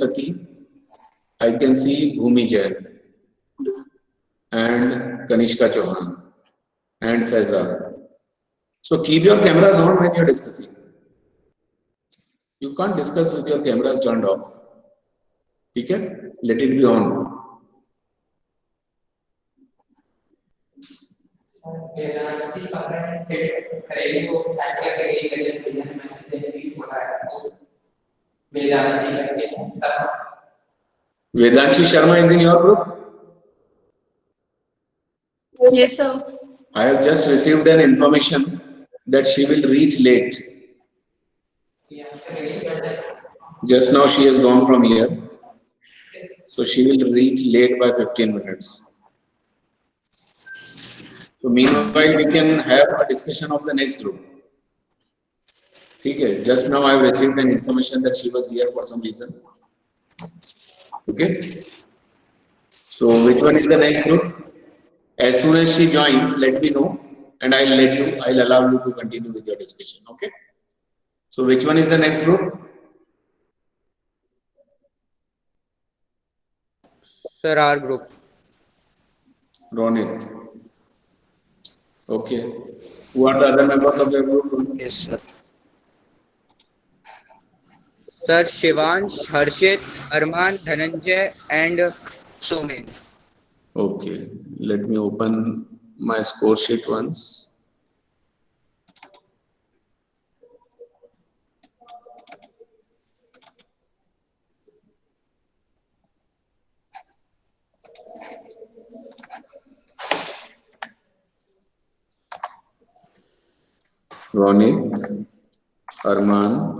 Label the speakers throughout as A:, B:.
A: Saki, I can see Bhumi Jain and Kanishka Chauhan and Faizal. So keep your cameras on when you're discussing. You can't discuss with your cameras turned off. Okay? Let it be on.
B: Vedanshi पकड़ने करेगी वो side करके यही करिए भैया ने message देने के लिए बोला है वेदांशी करके सब
A: Vedanshi Sharma is in your group?
C: Yes, sir.
A: I have just received an information that she will reach late. Just now she has gone from here. So she will reach late by 15 minutes. So meanwhile, we can have a discussion of the next group. Okay, just now I have received an information that she was here for some reason. Okay. So which one is the next group? As soon as she joins, let me know and I'll allow you to continue with your discussion. Okay. So which one is the next group?
D: Sir, our group.
A: Ronit. Okay. Who are the other members of your group?
D: Yes, sir. Sir, Shivansh, Harshit, Arman, Dhananjay, and Somin.
A: Okay. Let me open my score sheet once. Ronit, Arman,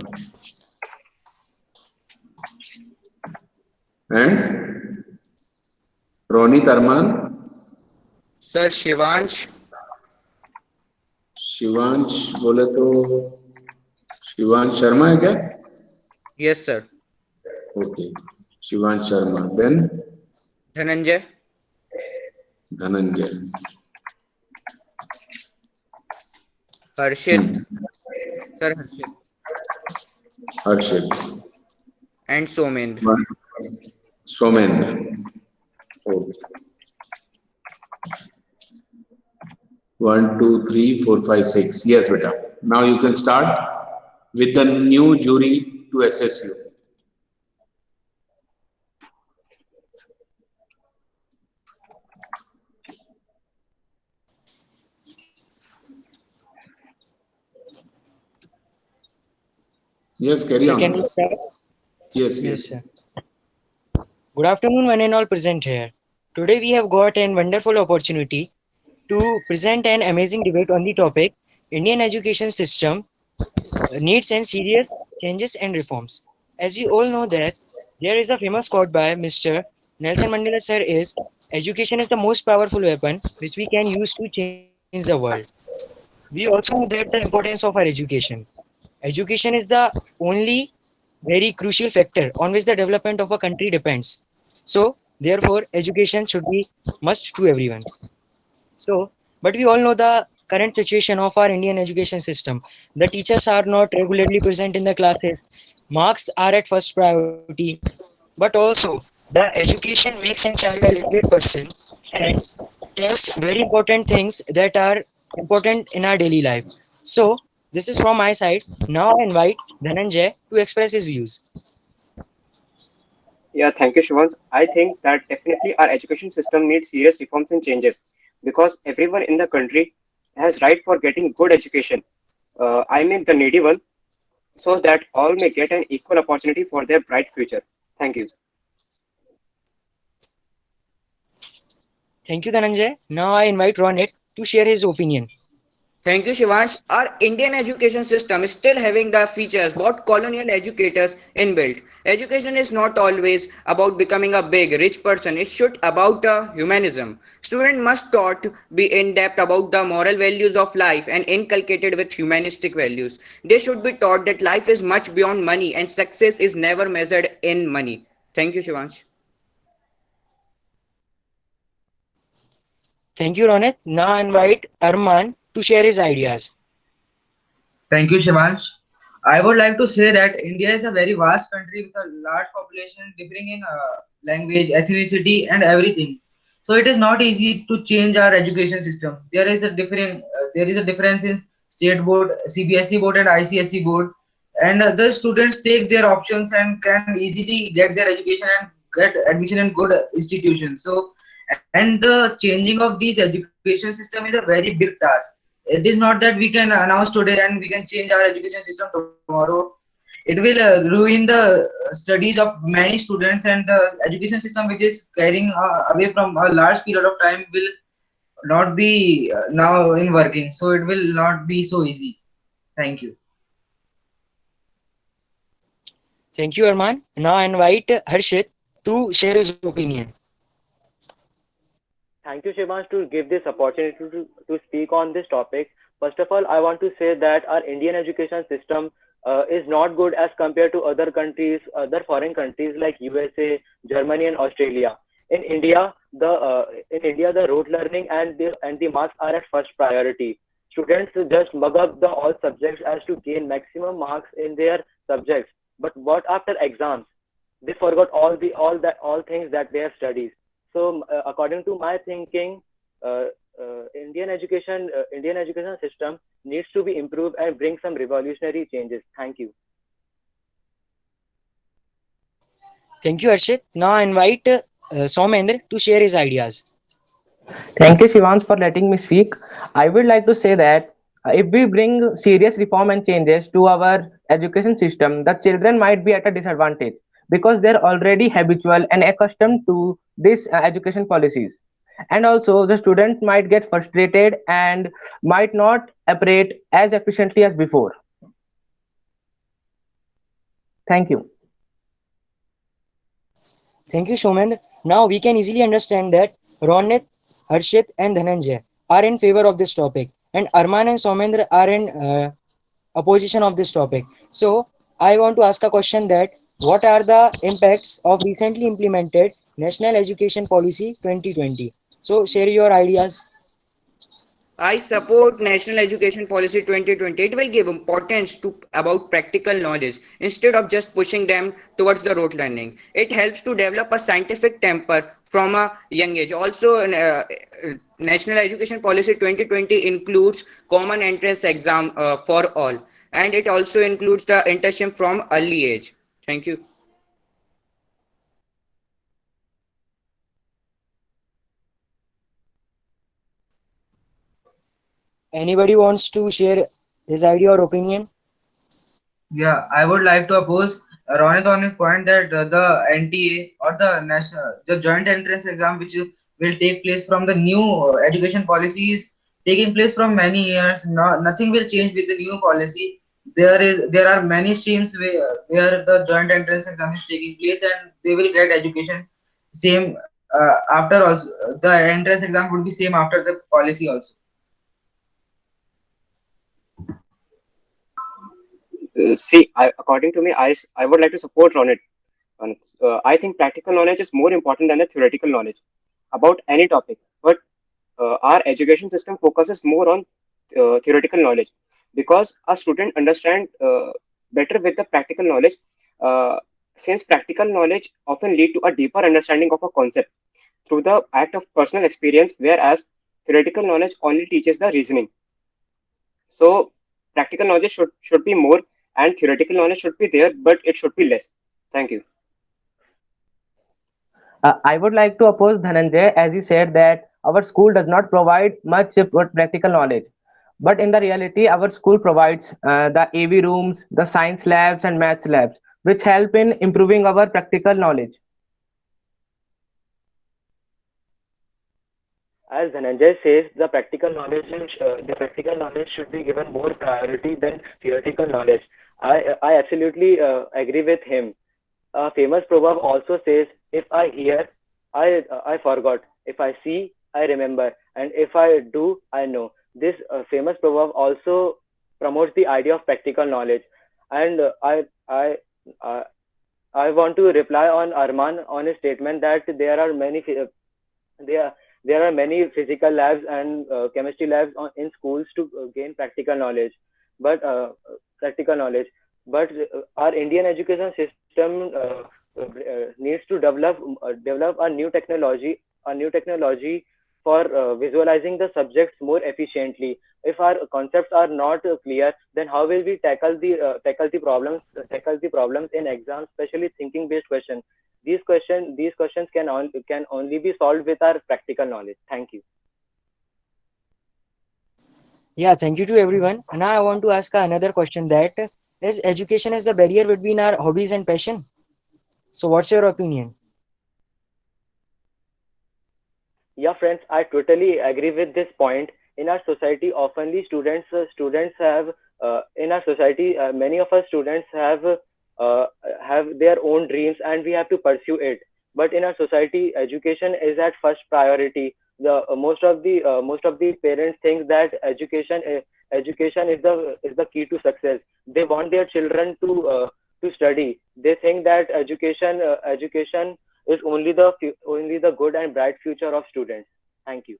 A: and Ronit, Arman,
D: Sir, Shivansh,
A: Shivansh बोले तो शिवांश शर्मा है क्या?
D: yes, sir.
A: Okay, Shivansh Sharma. Then
D: Dhananjay,
A: Dhananjay.
D: Harshit, Sir Harshit,
A: Harshit.
D: and Somin.
A: Somendra. Okay. 1, 2, 3, 4, 5, 6. Yes, beta. Now you can start with the new jury to assess you. Yes, carry on.
E: Can we start?
A: Yes,
E: Yes,
A: yes.
E: sir. Good afternoon, one and all present here. Today we have got a wonderful opportunity to present an amazing debate on the topic Indian education system needs and serious changes and reforms. As we all know that there is a famous quote by Mr. Nelson Mandela sir is education is the most powerful weapon which we can use to change the world. We also know that the importance of our education. Education is the only very crucial factor on which the development of a country depends. So, therefore, education should be must to everyone. So, but we all know the current situation of our Indian education system. The teachers are not regularly present in the classes. Marks are at first priority, but also the education makes a child a literate person and tells very important things that are important in our daily life. So, this is from my side. Now I invite Dhananjay to express his views.
F: Yeah, thank you, Shivan. I think that definitely our education system needs serious reforms and changes because everyone in the country has right for getting good education. I mean the needy one, so that all may get an equal opportunity for their bright future. Thank you.
E: Thank you, Dhananjay. Now I invite Ronit to share his opinion.
D: Thank you, Shivansh. Our Indian education system is still having the features what colonial educators inbuilt. Education is not always about becoming a big, rich person. It should about humanism. Students must taught to be in depth about the moral values of life and inculcated with humanistic values. They should be taught that life is much beyond money and success is never measured in money. Thank you, Shivansh.
E: Thank you, Ronit. Now I invite Arman to share his ideas.
B: Thank you, Shivansh.
C: I would like to say that India is a very vast country with a large population differing in language, ethnicity, and everything. So it is not easy to change our education system. There is a difference in state board, CBSE board, and ICSE board, and the students take their options and can easily get their education and get admission in good institutions. So, and the changing of these education system is a very big task. It is not that we can announce today and we can change our education system tomorrow. It will ruin the studies of many students, and the education system which is carrying away from a large period of time will not be now in working. So it will not be so easy. Thank you.
E: Thank you, Arman. Now I invite Harshit to share his opinion.
G: Thank you, Shivansh, to give this opportunity to speak on this topic. First of all, I want to say that our Indian education system is not good as compared to other countries, other foreign countries like USA, Germany, and Australia. In India, the rote learning and the marks are at first priority. Students just mug up the all subjects as to gain maximum marks in their subjects. But what after exams? They forgot all things that they have studied. So, according to my thinking, Indian education system needs to be improved and bring some revolutionary changes. Thank you.
E: Thank you, Harshit. Now I invite Somendra to share his ideas.
H: Thank you, Shivans, for letting me speak. I would like to say that if we bring serious reform and changes to our education system, the children might be at a disadvantage because they're already habitual and accustomed to these education policies. And also, the student might get frustrated and might not operate as efficiently as before. Thank you.
E: Thank you, Somendra. Now we can easily understand that Ronit, Harshit, and Dhananjay are in favor of this topic, and Arman and Somendra are in opposition of this topic. So I want to ask a question that what are the impacts of recently implemented National Education Policy 2020? So share your ideas.
D: I support National Education Policy 2020. It will give importance to about practical knowledge instead of just pushing them towards the rote learning. It helps to develop a scientific temper from a young age. Also, National Education Policy 2020 includes common entrance exam for all, and it also includes the internship from early age. Thank you.
E: Anybody wants to share his idea or opinion?
C: Yeah, I would like to oppose Ronit on his point that the NTA or the joint entrance exam, will take place from the new education policy, is taking place from many years. No, nothing will change with the new policy. There are many streams where the joint entrance exam is taking place, and they will get education same after also. The entrance exam would be same after the policy also.
F: According to me, I would like to support on it. I think practical knowledge is more important than the theoretical knowledge about any topic. But our education system focuses more on theoretical knowledge because a student understand better with the practical knowledge. Uh, since practical knowledge often lead to a deeper understanding of a concept through the act of personal experience, whereas theoretical knowledge only teaches the reasoning. So practical knowledge should be more, and theoretical knowledge should be there, but it should be less. Thank you.
H: I would like to oppose Dhananjay as he said that our school does not provide much practical knowledge. But in the reality, our school provides the AV rooms, the science labs, and maths labs, which help in improving our practical knowledge.
G: As Dhananjay says, the practical knowledge should be given more priority than theoretical knowledge. I absolutely agree with him. A famous proverb also says, "If I hear, I forgot. If I see, I remember, and if I do, I know." This famous proverb also promotes the idea of practical knowledge, and I I want to reply on Arman on his statement that there there are many physical labs and chemistry labs in schools to gain practical knowledge, but practical knowledge. but our Indian education system needs to develop a new technology for visualizing the subjects more efficiently. If our concepts are not clear, then how will we tackle the problems in exams, especially thinking based questions? These questions can only be solved with our practical knowledge. Thank you.
E: Yeah, thank you to everyone. Now I want to ask another question, that is education is the barrier between our hobbies and passion. So what's your opinion?
G: Yeah, friends, I totally agree with this point. In our society, oftenly students have in our society many of us students have their own dreams and we have to pursue it. But in our society, education is at first priority. The most of the parents think that education is the key to success. They want their children to study. They think that education is only the good and bright future of students. Thank you.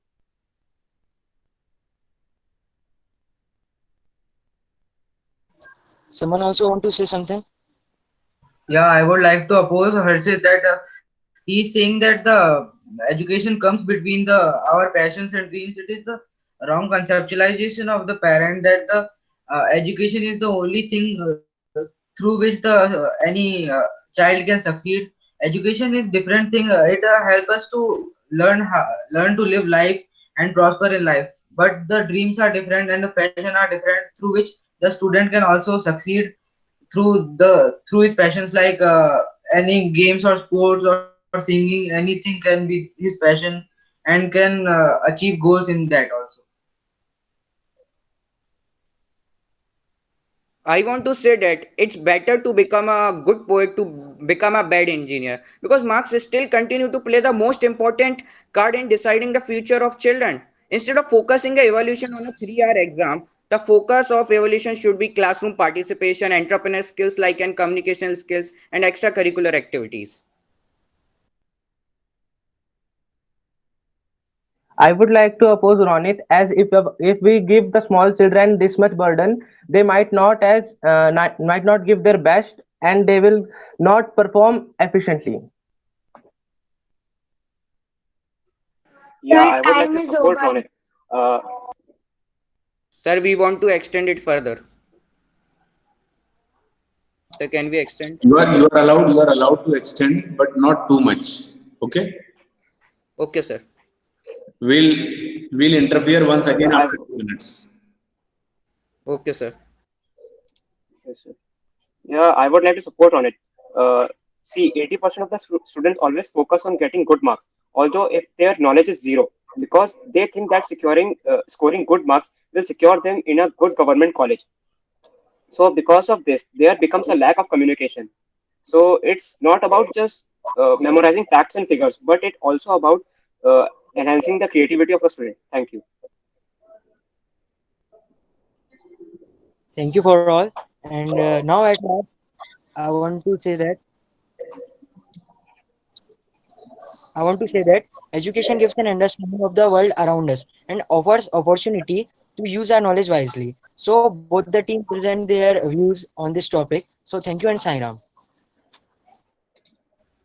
E: Someone also want to say something?
C: Yeah, I would like to oppose Harshit that he's saying that the education comes between the our passions and dreams. It is the wrong conceptualization of the parent that the education is the only thing through which the any child can succeed. Education is different thing. It help us to learn to live life and prosper in life. But the dreams are different and the passion are different through which the student can also succeed through his passions like any games or sports or singing. Anything can be his passion and can achieve goals in that also.
D: I want to say that it's better to become a good poet to become a bad engineer because marks still continue to play the most important card in deciding the future of children. Instead of focusing the evolution on a 3 hour exam, the focus of evolution should be classroom participation, entrepreneur skills like and communication skills, and extracurricular activities.
H: I would like to oppose Ronit, as if we give the small children this much burden, they might not give their best, and they will not perform efficiently.
F: Yeah,
I: Sir,
F: I would like
I: time
F: to
I: is
F: support
I: over.
F: on it. Uh,
D: Sir, we want to extend it further. Sir, can we extend?
A: You are allowed to extend, but not too much. Okay.
D: Okay, sir.
A: We'll we'll interfere once again
F: yeah,
A: after 2 minutes.
D: Okay, sir.
F: yes, sir. Yeah, I would like to support on it. See, 80% of the students always focus on getting good marks, although if their knowledge is zero, because they think that scoring good marks will secure them in a good government college. So because of this, there becomes a lack of communication. So it's not about just memorizing facts and figures, but it also about uh, enhancing the creativity of a student. Thank you.
E: Thank you for all. And now at last, I want to say that education gives an understanding of the world around us and offers opportunity to use our knowledge wisely. So both the team present their views on this topic. So thank you and sign off.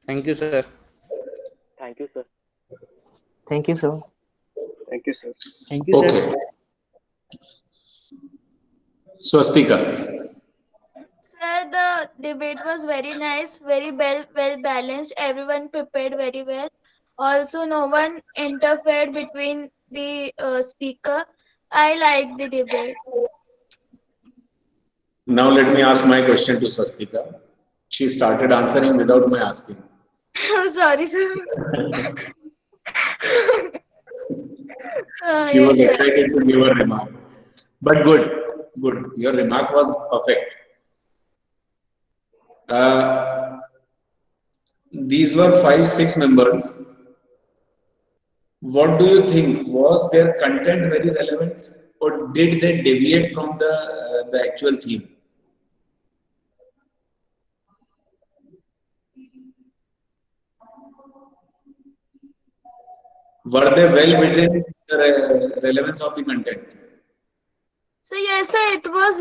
D: Thank you, sir.
G: Thank you, sir.
H: Thank you, sir.
F: Thank you, sir.
E: Thank you, sir.
A: Okay. Swastika.
I: Sir, the debate was very nice, very well balanced. Everyone prepared very well. Also, no one interfered between the speaker. I like the debate.
A: Now let me ask my question to Swastika. She started answering without my asking.
I: I'm sorry, sir.
A: She was
I: Yes, sir.
A: excited to give her remark. But good. Your remark was perfect. Uh, these were 5, 6 members. What do you think? Was their content very relevant, or did they deviate from the actual theme? Were they well within the relevance of the content?
I: So yes, sir, it was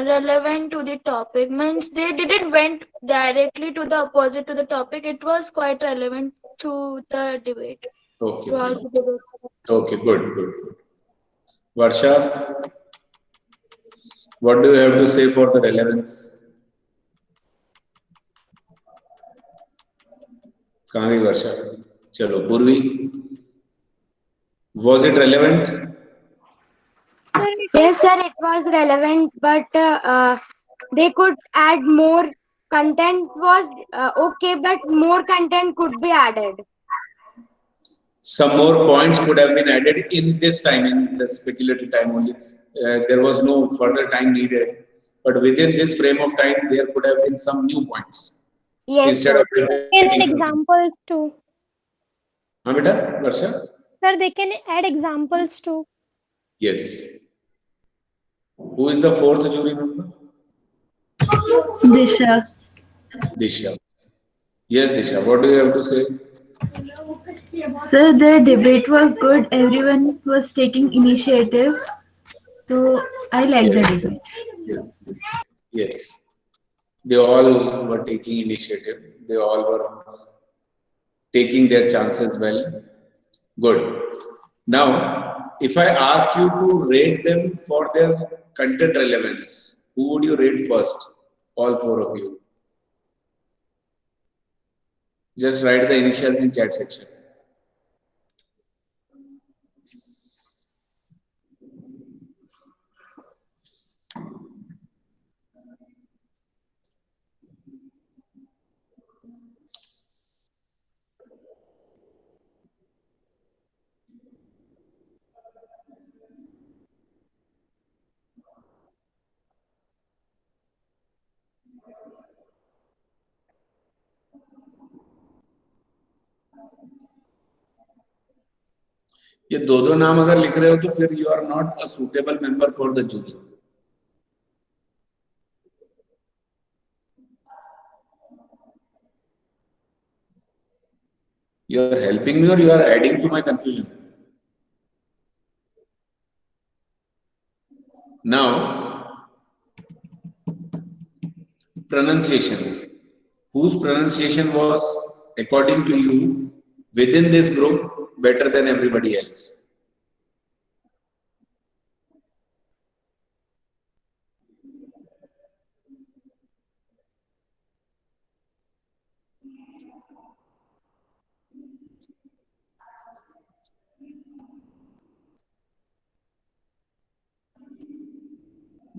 I: relevant to the topic. Means they didn't went directly to the opposite to the topic. It was quite relevant to the debate.
A: Okay,
I: Throughout
A: fine.
I: the debate.
A: Okay, good. Varsha, what do you have to say for the relevance? कहाँ गई वर्षा? चलो, पूर्वी, was it relevant?
J: Yes, sir, it was relevant, but they could add more. Content was okay, but more content could be added.
A: Some more points could have been added in this time, in the speculative time only. There was no further time needed, but within this frame of time, there could have been some new points.
J: Yes,
A: Instead
J: sir.
A: of
K: Can
A: repeating
K: add
A: something.
K: examples too.
A: हाँ बेटा, वर्षा?
K: Sir, they can add examples too.
A: Yes. Who is the fourth jury member?
L: Disha.
A: Disha. Yes, Disha. What do you have to say?
L: Sir, the debate was good. Everyone was taking initiative. So I like the debate.
A: Yes. They all were taking initiative. They all were taking their chances well. Good. Now, if I ask you to rate them for their content relevance, who would you rate first? All four of you. Just write the initials in chat section. ये दो नाम अगर लिख रहे हो तो फिर you are not a suitable member for the jury. You are helping me or you are adding to my confusion? Now, pronunciation. Whose pronunciation was, according to you, within this group, better than everybody else?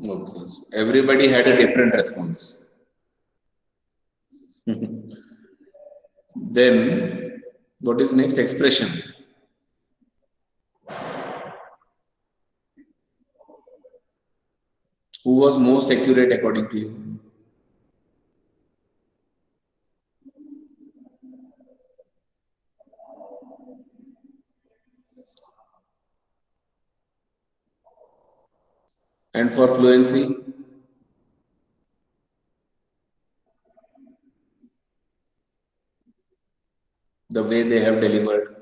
A: Okay, so everybody had a different response. Then, what is next? Expression. Who was most accurate according to you? And for fluency? The way they have delivered.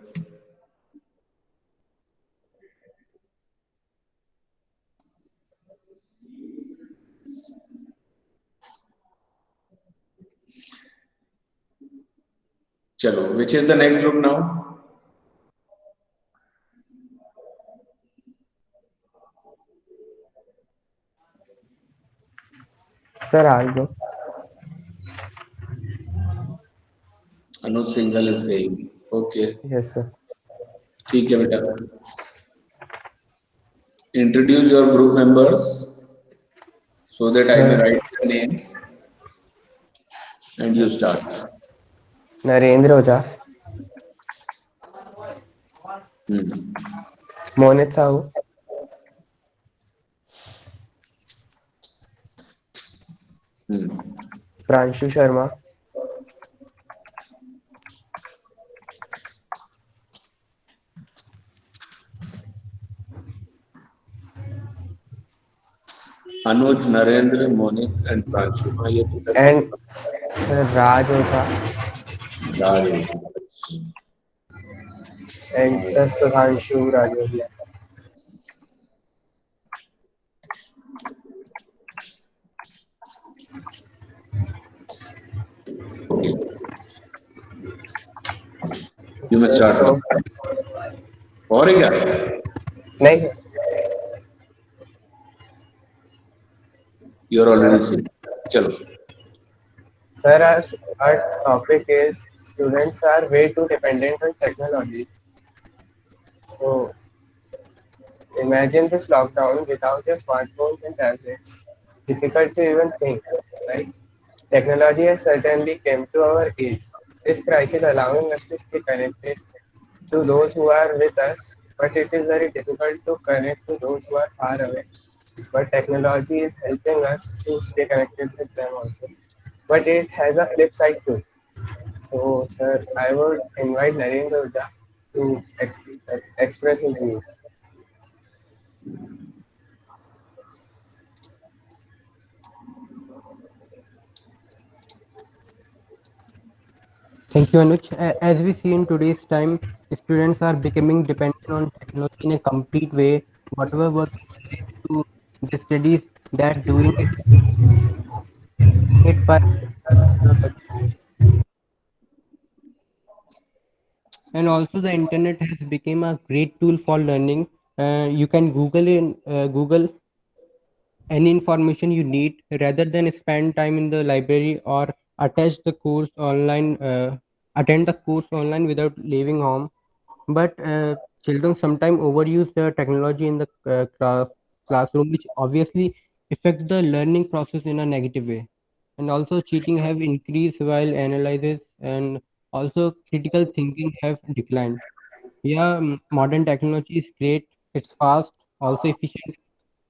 A: Chalo, which is the next group now?
M: Sir, I'll go.
A: Anuj Singhal is saying. Okay.
M: Yes, sir.
A: ठीक है बेटा. Introduce your group members so that I may write their names. And you start.
M: Narendra Oja. Monit Sahu. Pranshu Sharma.
A: Anuj, Narendra, Monit, and Pranshu.
M: And Raj Oza.
A: Raj.
M: And Sir Sudhanshu Rajoria.
A: You must
M: Sir,
A: start
M: so
A: now. और क्या?
M: नहीं sir.
A: You are already seen. चलो.
M: Sir, our topic is students are way too dependent on technology. So imagine this lockdown without your smartphones and tablets. Difficult to even think, right? Technology has certainly come to our aid. This crisis allowing us to stay connected to those who are with us, but it is very difficult to connect to those who are far away. But technology is helping us to stay connected with them also. But it has a flip side too. So, sir, I would invite Narendra Uda to express his views.
N: Thank you, Anuj. As we see in today's time, students are becoming dependent on technology in a complete way. Whatever work to the studies, that doing it made by technology. And also the internet has become a great tool for learning. You can Google any information you need rather than spend time in the library or attach the course online attend the course online without leaving home. But children sometimes overuse the technology in the classroom, which obviously affect the learning process in a negative way. And also cheating have increased while analysis and also critical thinking have declined. Yeah, modern technology is great, it's fast, also efficient,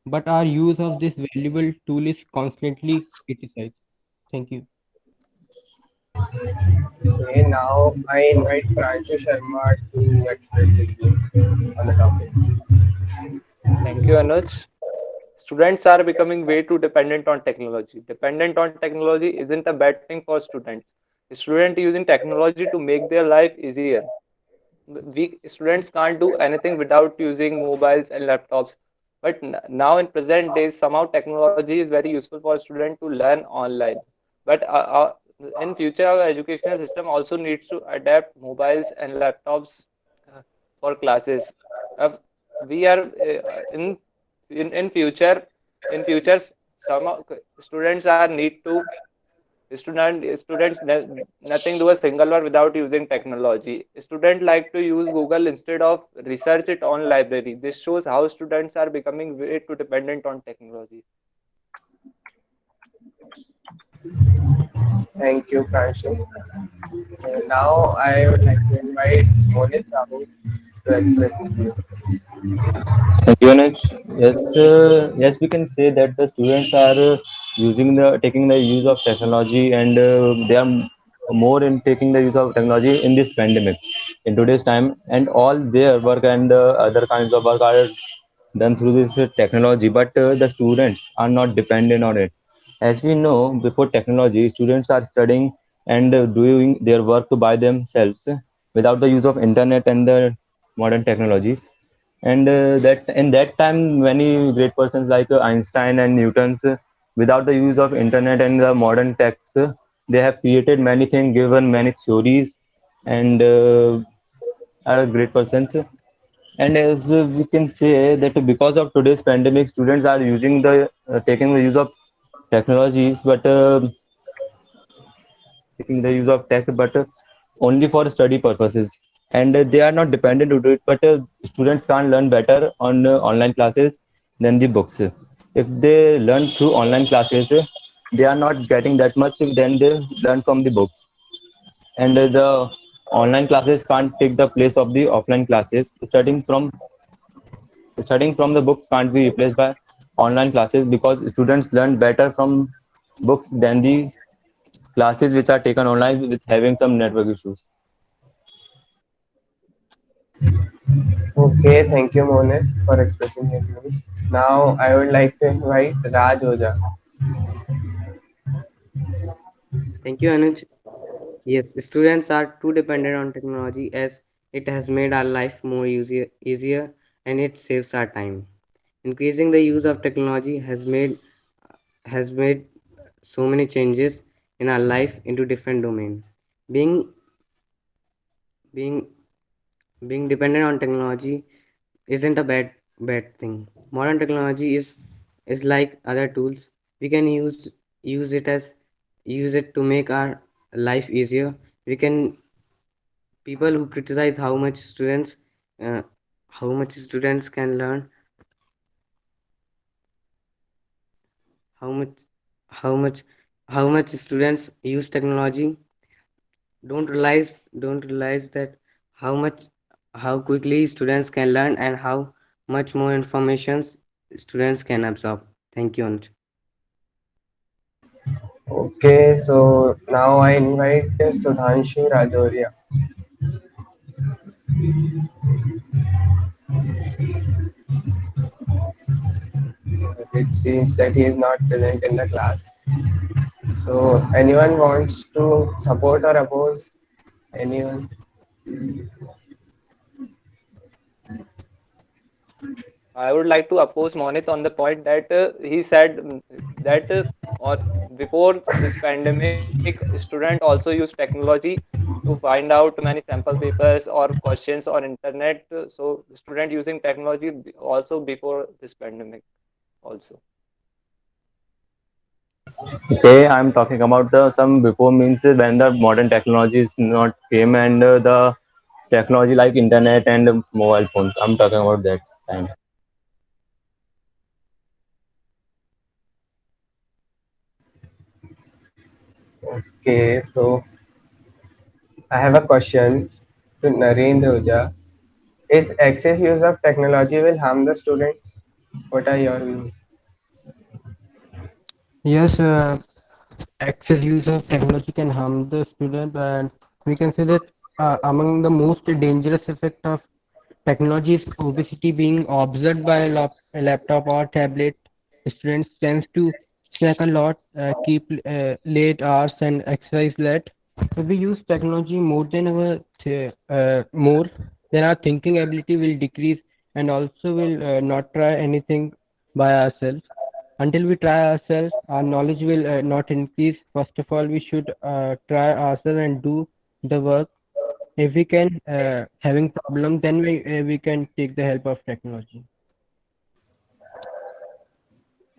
N: but our use of this valuable tool is constantly criticized. Thank you.
M: Okay, now I invite Pranshu Sharma to express his view on the topic.
G: Thank you, Anuj. Students are becoming way too dependent on technology. Dependent on technology isn't a bad thing for students. Students using technology to make their life easier. We students can't do anything without using mobiles and laptops. But now in present days, somehow technology is very useful for students to learn online. But in future, our educational system also needs to adapt mobiles and laptops uh, for classes. Uh, we are in future in future some students are need to nothing do a single word without using technology. Students like to use Google instead of research it on library. This shows how students are becoming way too dependent on technology.
M: Thank you, Pranshu. Now I would like to invite Monit Sahu to express his view.
O: Thank you, Anuj. Yes, we can say that the students are taking the use of technology, and they are more in taking the use of technology in this pandemic, in today's time, and all their work and other kinds of work are done through this technology. But the students are not dependent on it. As we know, before technology, students are studying and doing their work by themselves without the use of internet and the modern technologies. And that in that time many great persons like Einstein and Newton's, without the use of internet and the modern techs, they have created many things, given many theories, and are great persons. And as we can say that because of today's pandemic, students are using the taking the use of technologies, but taking the use of tech, but only for study purposes. And they are not dependent to do it, but students can learn better on online classes than the books. If they learn through online classes, they are not getting that much than they learn from the books. And the online classes can't take the place of the offline classes. Studying from the books can't be replaced by online classes, because students learn better from books than the classes which are taken online with having some network issues.
M: Okay, thank you, Monit, for expressing your views. Now I would like to invite Raj Oja.
P: Thank you, Anuj. Yes, students are too dependent on technology as it has made our life more easier and it saves our time. Increasing the use of technology has made so many changes in our life into different domains. Being being Being dependent on technology isn't a bad thing. Modern technology is like other tools. We can use it to make our life easier. We can People who criticize uh, how much students can learn, how much how much how much students use technology don't realize that how much how quickly students can learn and how much more information students can absorb. Thank you, Anuj.
M: Okay, so now I invite Sudhanshu Rajoria. It seems that he is not present in the class. So, anyone wants to support or oppose? Anyone?
Q: I would like to oppose Monit on the point that he said that or before this pandemic, student also use technology to find out many sample papers or questions on internet. So student using technology also before this pandemic also.
O: Okay, I'm talking about the some before means when the modern technology is not came and the technology like internet and mobile phones. I'm talking about that time.
M: Okay, so I have a question to Narendra Oja. Is excess use of technology will harm the students? What are your views?
N: Yes, excess use of technology can harm the student, and we can say that among the most dangerous effect of technology is obesity. Being observed by a laptop or tablet, students tends to snack a lot, keep late hours, and exercise late. If we use technology more, then our thinking ability will decrease, and also will not try anything by ourselves. Until we try ourselves, our knowledge will not increase. First of all, we should try ourselves and do the work. If we can having problem, then we can take the help of technology.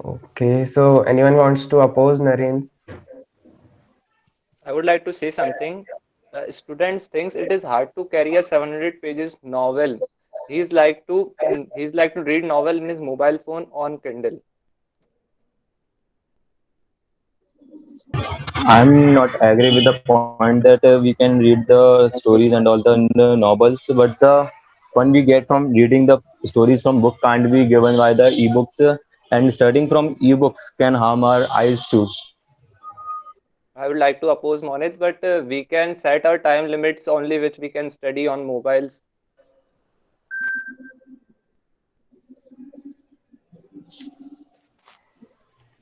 M: Okay, so anyone wants to oppose Narendra?
Q: I would like to say something. Students thinks it is hard to carry a 700 pages novel. He's like to read novel in his mobile phone on Kindle.
O: I'm not agree with the point that we can read the stories and all the novels, but the one we get from reading the stories from book can't be given by the ebooks, and studying from ebooks can harm our eyes too.
Q: I would like to oppose Monit, but we can set our time limits only which we can study on mobiles.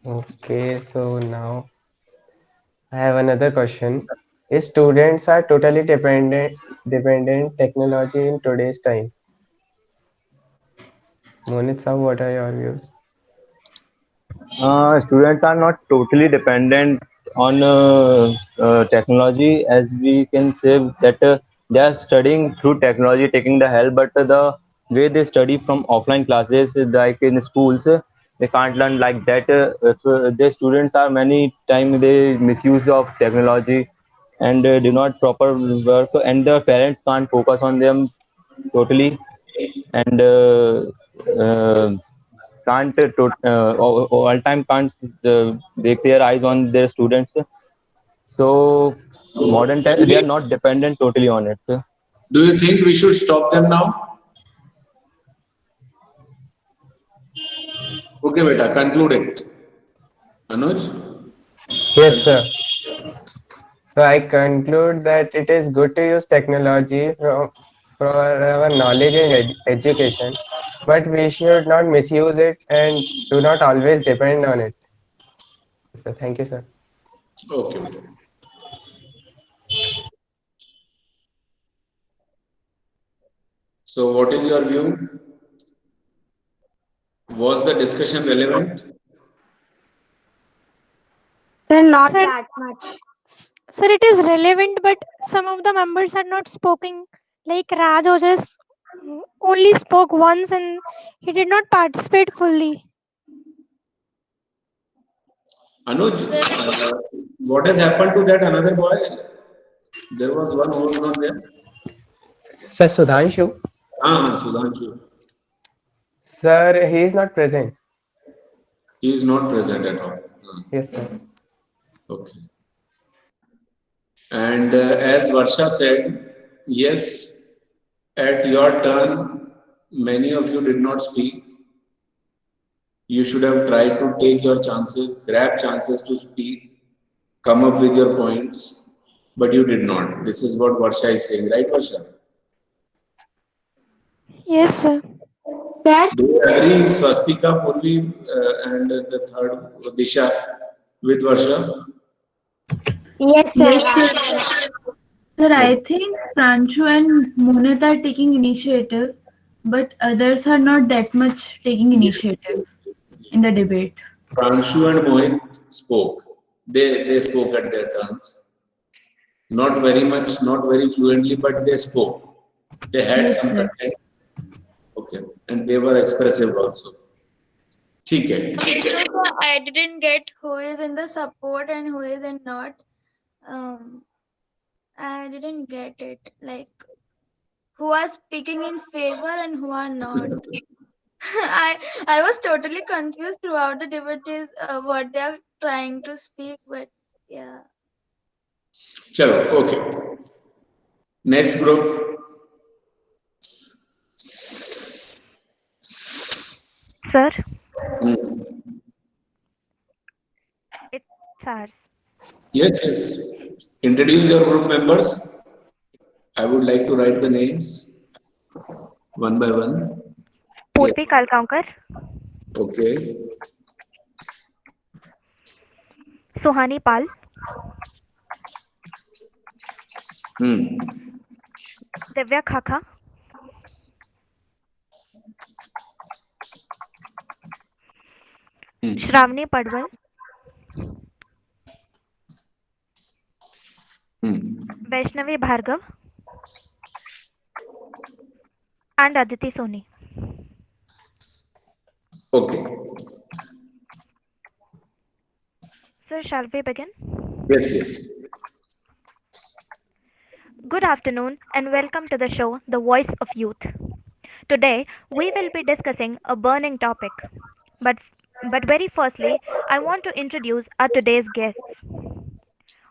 M: Okay, so now I have another question. Is students are totally dependent technology in today's time? Monit sir, what are your views?
O: Students are not totally dependent on technology, as we can say that they are studying through technology, taking the help, but the way they study from offline classes, like in schools, they can't learn like that. If the students are many time they misuse of technology and do not proper work, and the parents can't focus on them totally, and uh, can't all time can't take their eyes on their students. So they are not dependent totally on it.
A: Do you think we should stop them now? Okay, beta, conclude it. Anuj?
M: Yes, sir. So I conclude that it is good to use technology for our knowledge and education, but we should not misuse it and do not always depend on it. So thank you, sir.
A: Okay, beta. So what is your view? Was the discussion relevant?
J: Sir, not
K: Sir,
J: that much.
K: sir, it is relevant, but some of the members are not speaking Like Raj Ojas only spoke once and he did not participate fully.
A: Anuj, what has happened to that another boy? There was one who was not there.
M: Sir Sudhanshu.
A: Sudhanshu.
M: Sir, he is not present.
A: He is not present at all.
M: Yes, sir.
A: Okay. And as Varsha said, yes, at your turn, many of you did not speak. You should have tried to take your chances, grab chances to speak, come up with your points, but you did not. This is what Varsha is saying, right, Varsha?
K: Yes, sir.
J: Sir?
A: Do you agree, Swastika, Purvi, and the third, Disha, with Varsha?
J: Yes, sir.
L: Sir, I think Pranchu and Monit are taking initiative, but others are not that much taking initiative in the debate.
A: Pranshu and Mohit spoke. They spoke at their turns. Not very much, not very fluently, but they spoke. They had
L: Yes,
A: some
L: sir.
A: content. Okay. And they were expressive also. ठीक है.
I: So I didn't get who is in the support and who is in not. I didn't get it. Like who are speaking in favor and who are not. I was totally confused throughout the debate is what they are trying to speak, but yeah.
A: Chalo, okay. Next group.
R: Sir,
A: Hmm.
R: it's ours.
A: Yes, yes. Introduce your group members. I would like to write the names one by one.
R: Purvi Kalkankar,
A: Okay.
R: Suhani Pal, Divya Khakha, Shravani Padwal, Vaishnavi Bhargav, and Aditi Soni.
A: Okay.
R: Sir, shall we begin?
A: Yes, yes.
R: Good afternoon and welcome to the show, The Voice of Youth. Today, we will be discussing a burning topic. But very firstly, I want to introduce our today's guests.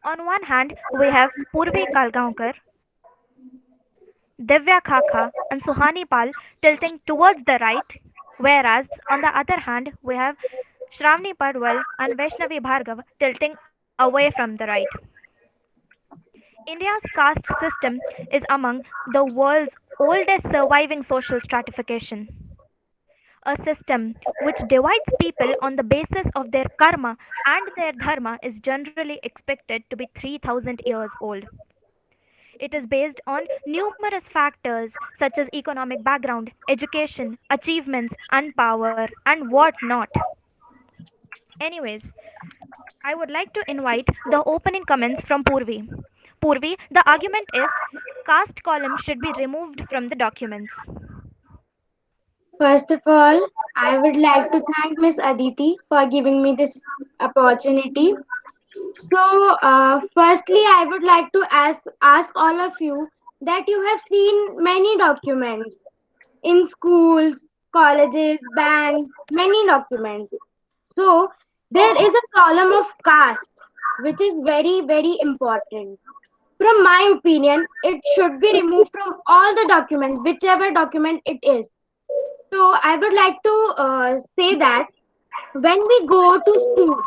R: On one hand, we have Purvi Kalgaonkar, Divya Khakha, and Suhani Pal tilting towards the right, whereas on the other hand, we have Shravani Padwal and Vaishnavi Bhargav tilting away from the right. India's caste system is among the world's oldest surviving social stratification. A system which divides people on the basis of their karma and their dharma is generally expected to be 3000 years old. It is based on numerous factors such as economic background, education, achievements, and power, and what not. Anyways, I would like to invite the opening comments from Purvi. Purvi, the argument is caste column should be removed from the documents.
J: First of all, I would like to thank Miss Aditi for giving me this opportunity. So, firstly, I would like to ask all of you that you have seen many documents in schools, colleges, banks, many documents. So, there is a column of caste which is very, very important. From my opinion, it should be removed from all the documents, whichever document it is. So, I would like to say that when we go to school,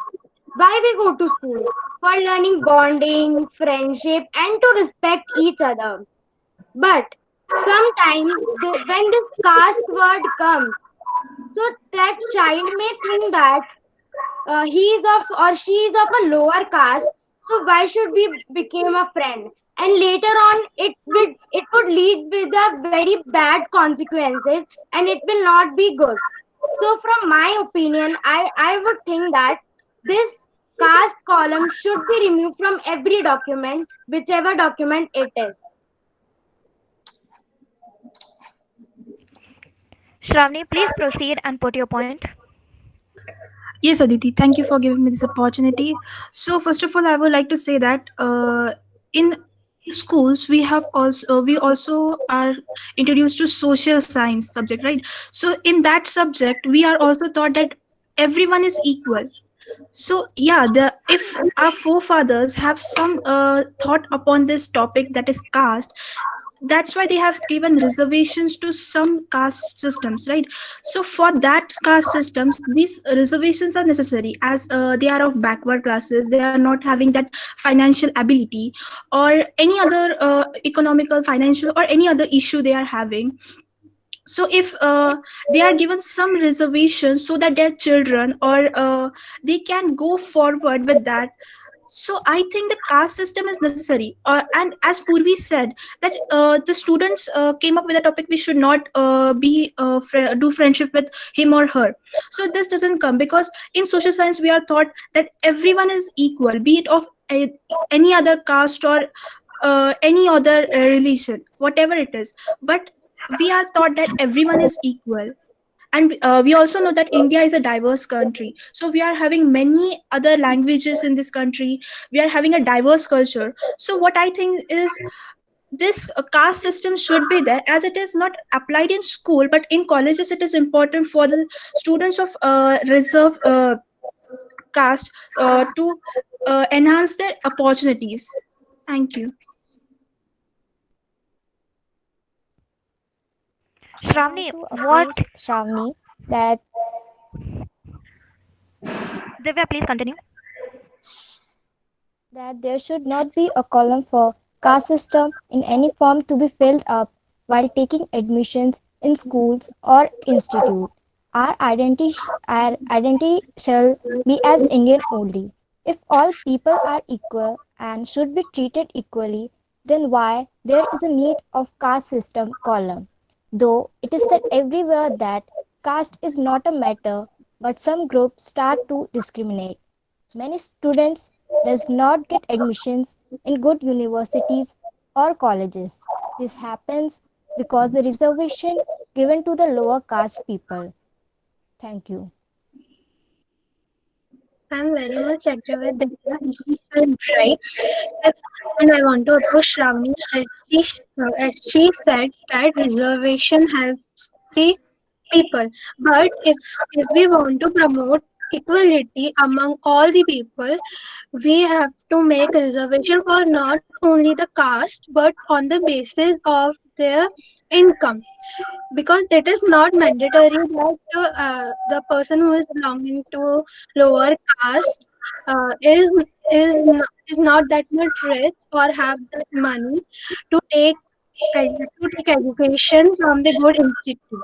J: why we go to school? For learning bonding, friendship, and to respect each other. But sometimes when this caste word comes, so that child may think that he is of or she is of a lower caste. So why should we become a friend? And later on, it would lead with a very bad consequences, and it will not be good. So from my opinion, I would think that this caste column should be removed from every document, whichever document it is.
R: Shravani, please proceed and put your point.
S: Yes, Aditi, thank you for giving me this opportunity. So, first of all, I would like to say that in schools we also are introduced to social science subject, right? So, in that subject, we are also taught that everyone is equal. So yeah, the if our forefathers have some thought upon this topic, that is caste, that's why they have given reservations to some caste systems, right? So for that caste systems, these reservations are necessary, as they are of backward classes, they are not having that financial ability or any other economical, financial, or any other issue they are having. So if they are given some reservations so that their children or they can go forward with that. So I think the caste system is necessary, and as Purvi said, that the students came up with a topic, we should not do friendship with him or her. So this doesn't come, because in social science we are taught that everyone is equal, be it of any other caste or any other religion, whatever it is. But we are taught that everyone is equal. And we also know that India is a diverse country, so we are having many other languages in this country, we are having a diverse culture. So what I think is, this caste system should be there, as it is not applied in school, but in colleges it is important for the students of reserve caste to enhance their opportunities. Thank you.
R: Shravani,
T: To
R: what?
T: oppose Shravani that
R: Divya, please continue.
T: there should not be a column for caste system in any form to be filled up while taking admissions in schools or institute. Our identity shall be as Indian only. If all people are equal and should be treated equally, then why there is a need of caste system column? Though it is said everywhere that caste is not a matter, but some groups start to discriminate. Many students does not get admissions in good universities or colleges. This happens because the reservation given to the lower caste people. Thank you.
K: I'm very much agree with Divya. She said right. And I want to approach Shravani, as she said that reservation helps the people. But if we want to promote equality among all the people, we have to make reservation for not only the caste but on the basis of their income, because it is not mandatory that the person who is belonging to lower caste is not that much rich or have that money to take education from the good institute.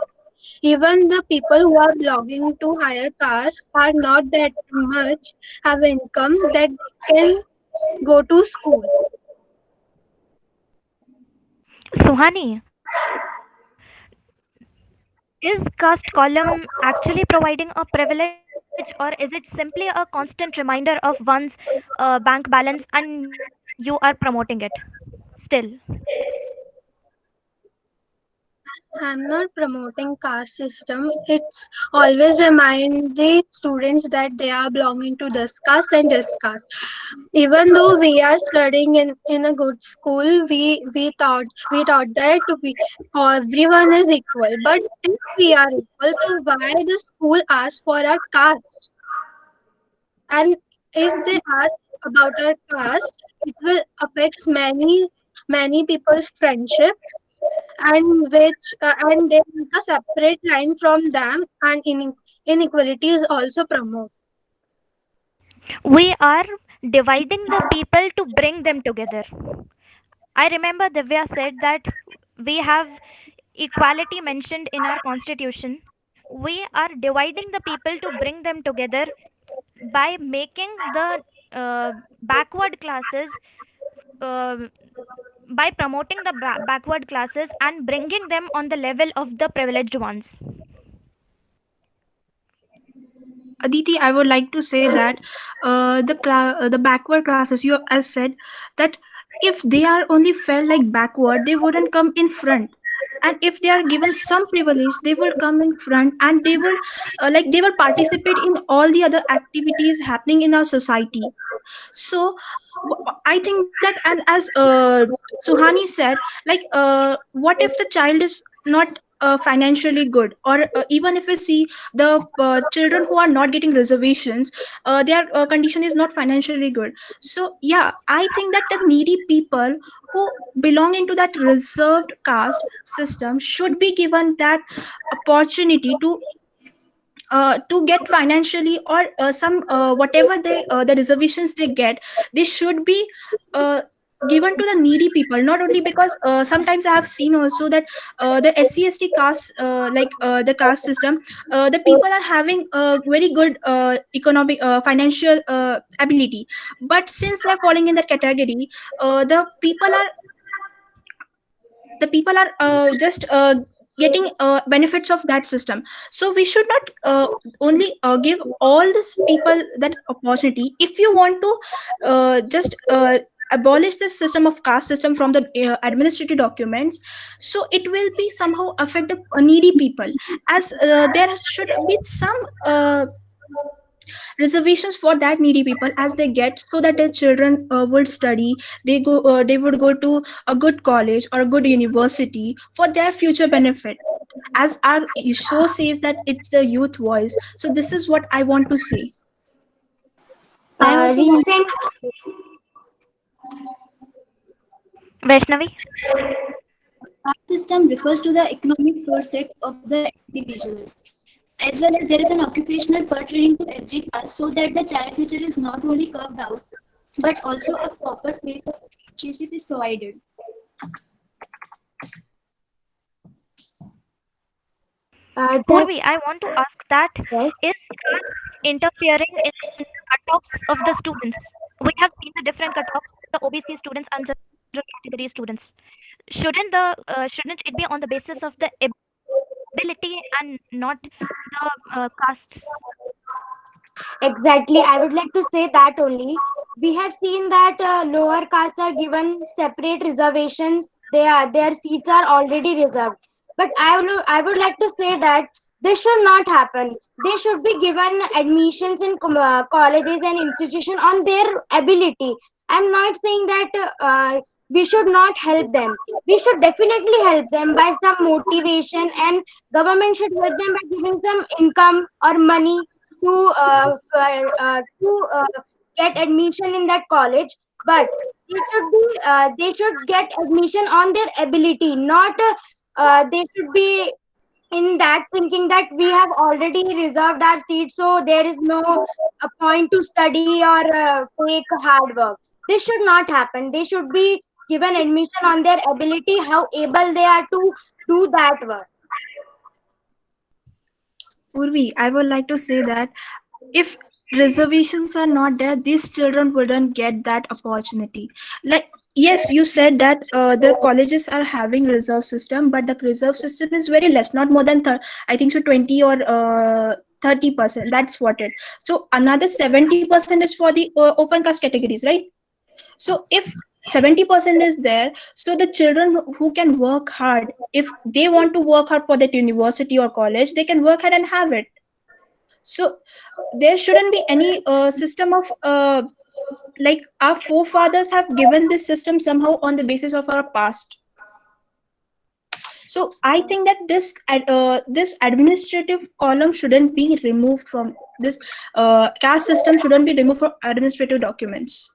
K: Even the people who are belonging to higher caste are not that much have income that they can go to school.
R: Suhani, is caste column actually providing a privilege, or is it simply a constant reminder of one's bank balance and you are promoting it still?
K: I'm not promoting caste system. It's always remind the students that they are belonging to this caste and this caste. Even though we are studying in a good school, we thought that everyone is equal. But if we are equal, so why the school asks for our caste? And if they ask about our caste, it will affect many people's friendship, and they make a separate line from them, and inequality is also promoted.
R: We are dividing the people to bring them together. I remember Divya said that we have equality mentioned in our constitution. We are dividing the people to bring them together by making the backward classes, uh, by promoting the backward classes and bringing them on the level of the privileged ones.
S: Aditi, I would like to say that the backward classes, you as said, that if they are only felt like backward, they wouldn't come in front. and if they are given some privilege, they will come in front and they will they will participate in all the other activities happening in our society. So I think that, and as Suhani said, what if the child is not financially good, or even if we see the children who are not getting reservations, their condition is not financially good. So yeah, I think that the needy people who belong into that reserved caste system should be given that opportunity to get financially, or some whatever the reservations they get, they should be uh, given to the needy people. Not only because sometimes I have seen also that the SC/ST caste, the caste system, the people are having very good economic financial ability, but since they are falling in that category, the people are just getting benefits of that system. So we should not only give all these people that opportunity. If you want to just abolish this system of caste system from the administrative documents, so it will be somehow affect the needy people, as there should be some reservations for that needy people as they get, so that their children would study, they would go to a good college or a good university for their future benefit. As our show says that it's a youth voice, so this is what I want to say.
K: I also want
J: Recent
R: Vaishnavi?
K: caste system refers to the economic foresight of the individual, as well as there is an occupational pertaining to every caste, so that the child future is not only carved out, but also a proper place of relationship is provided.
R: Purvi,
J: just
R: I want to ask that,
J: yes.
R: is caste interfering in the cutoffs of the students? We have seen the different cutoffs, the OBC students and general category students. Shouldn't it be on the basis of the ability and not the castes?
J: Exactly, I would like to say that only. We have seen that lower castes are given separate reservations. Their seats are already reserved. But I would like to say that this should not happen. They should be given admissions in colleges and institutions on their ability. I'm not saying that we should not help them. We should definitely help them by some motivation, and government should help them by giving some income or money to get admission in that college. But they should get admission on their ability, not they should be in that thinking that we have already reserved our seat, so there is no point to study or take hard work. This should not happen. They should be given admission on their ability, how able they are to do that work.
S: Urvi, I would like to say that if reservations are not there, these children wouldn't get that opportunity. Like, yes, you said that the colleges are having reserve system, but the reserve system is very less, not more than I think so 20 or 30%. That's what it. So another 70% is for the open caste categories, right? So if 70% is there, so the children who can work hard, if they want to work hard for that university or college, they can work hard and have it. So there shouldn't be any system of like our forefathers have given this system somehow on the basis of our past. So I think that this administrative column shouldn't be removed from this caste system, shouldn't be removed from administrative documents.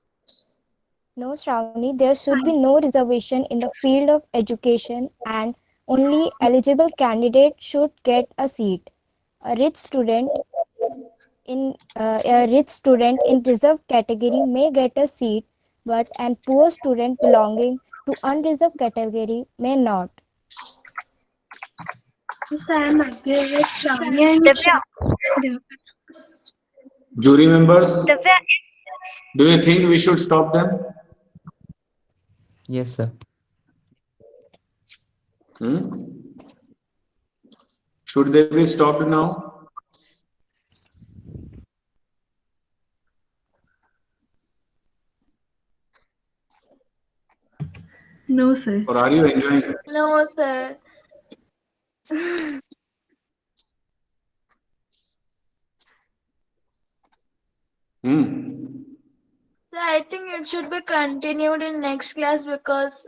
T: No, Shravani, there should be no reservation in the field of education, and only eligible candidates should get a seat. A rich student in reserved category may get a seat, but an poor student belonging to unreserved category may not.
K: So I am agree with Shravani and
R: Divya,
A: Jury members,
R: Divya,
A: do you think we should stop them?
P: Yes, sir.
A: Should they be stopped now?
L: No, sir.
A: Or are you enjoying it?
I: No, sir. So I think it should be continued in next class because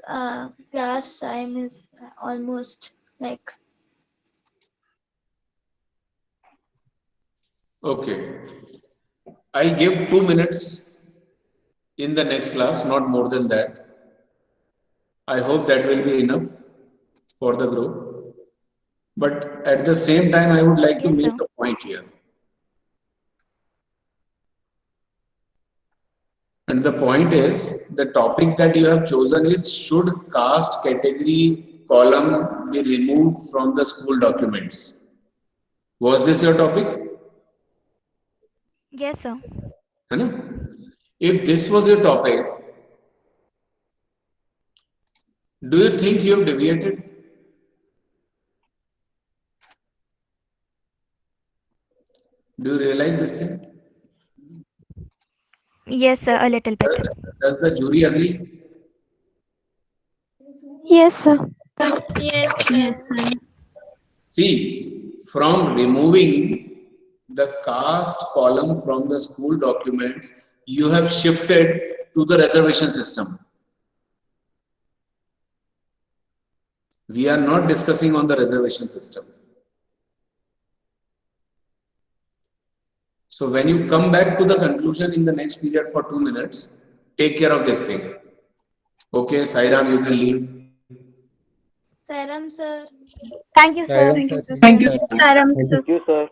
I: class time is almost like.
A: Okay. I'll give 2 minutes in the next class, not more than that. I hope that will be enough for the group. But at the same time, I would like to
R: Yes,
A: make
R: sir.
A: a point here. And the point is, the topic that you have chosen is should caste category column be removed from the school documents? Was this your topic?
R: Yes, sir.
A: है ना? If this was your topic, do you think you have deviated? Do you realize this thing?
R: Yes, sir. A little bit.
A: Does the jury agree?
K: Yes, sir.
I: Yes.
A: See, from removing the caste column from the school documents, you have shifted to the reservation system. We are not discussing on the reservation system. So when you come back to the conclusion in the next period for 2 minutes, take care of this thing. Okay, Sairam, you can leave.
I: Saram sir.
T: Thank you, sir.
G: Thank you,
K: Thank you, Saram, sir.
G: Thank you, sir.